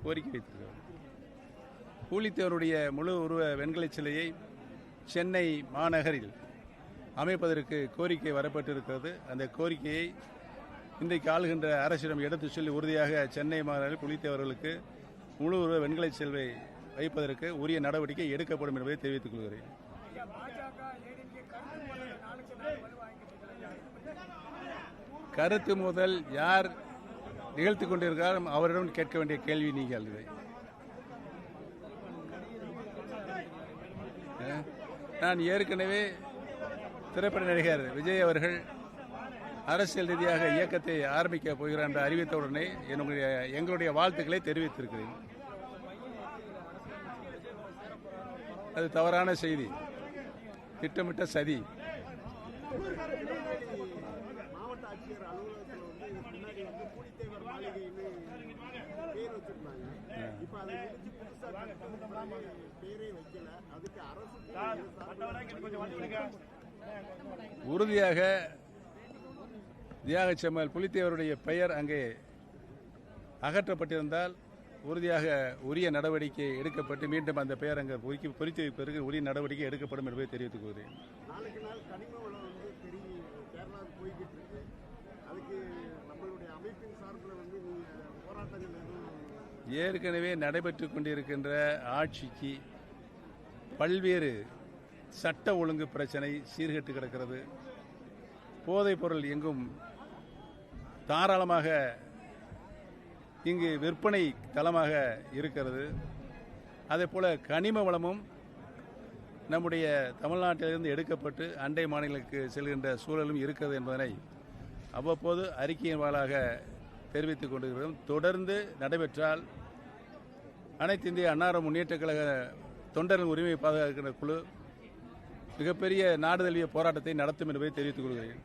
கோரிக்கை வைத்திருக்கிறார். பூலித்தேவருடைய முழு உருவ வெண்கல சிலையை சென்னை மாநகரில் அமைப்பதற்கு கோரிக்கை வரப்பட்டிருக்கிறது. அந்த கோரிக்கையை இன்றைக்கு ஆளுகின்ற அரசிடம் எடுத்து சொல்லி உறுதியாக சென்னை மாநகரில் புலித்தேவர்களுக்கு முழு உருவ வெண்கல சிலை வைப்பதற்கு உரிய நடவடிக்கை எடுக்கப்படும் என்பதை தெரிவித்துக் கொள்கிறேன். கருத்து முதல் யார் நிகழ்த்திக் கொண்டிருக்கிறார் அவரிடம் கேட்க வேண்டிய கேள்வி நீங்கள். இதை நான் ஏற்கனவே திரைப்பட நடிகர் விஜய் அவர்கள் அரசியல் ரீதியாக இயக்கத்தை ஆரம்பிக்க போகிறார் என்று அறிவித்தவுடனே எங்களுடைய வாழ்த்துக்களை தெரிவித்திருக்கிறேன். அது தவறான செய்தி, திட்டமிட்ட சதி. மாவட்ட ஆட்சியர் அலுவலகத்தில் முன்னாடி பூலித்தேவர் மாளிகைன்னு பேர் வச்சிருந்தாங்க. இப்ப அதை முடிச்சு புதுசா பேரே வைக்கல. அதுக்கு அரசு உறுதியாக தியாக செம்மல் புலித்தேவருடைய பெயர் அங்கே அகற்றப்பட்டிருந்தால் உறுதியாக உரிய நடவடிக்கை எடுக்கப்பட்டு மீண்டும் அந்த பெயர் அங்கே பொறித்து வைப்பதற்கு உரிய நடவடிக்கை எடுக்கப்படும் என்பதை தெரிவித்துக் கொள்கிறேன். நாளுக்கு நாள் கனிம வளம் பெருகி கேரளாவுக்கு போய்கிட்டு இருக்கு. அதுக்கு நம்மளுடைய அமைப்பின் சார்பில் போராட்டங்கள் ஏற்கனவே நடைபெற்றுக் கொண்டிருக்கின்ற ஆட்சிக்கு பல்வேறு சட்ட ஒழுங்கு பிரச்சனை சீர்கெட்டு கிடக்கிறது. போதைப் பொருள் எங்கும் தாராளமாக இங்கு விற்பனை தளமாக இருக்கிறது. அதேபோல கனிம வளமும் நம்முடைய தமிழ்நாட்டிலிருந்து எடுக்கப்பட்டு அண்டை மாநிலங்களுக்கு செல்கின்ற சூழலும் இருக்கிறது என்பதனை அவ்வப்போது அறிக்கையின் வாயிலாக தெரிவித்துக் கொண்டிருக்கிறோம். தொடர்ந்து நடைபெற்றால் அனைத்து இந்திய அன்னார முன்னேற்றக் கழக தொண்டர்கள் உரிமையை பாதுகாக்கின்ற குழு மிகப்பெரிய நாடு தழுவிய போராட்டத்தை நடத்தும் என்பதை தெரிவித்துக் கொள்கிறேன்.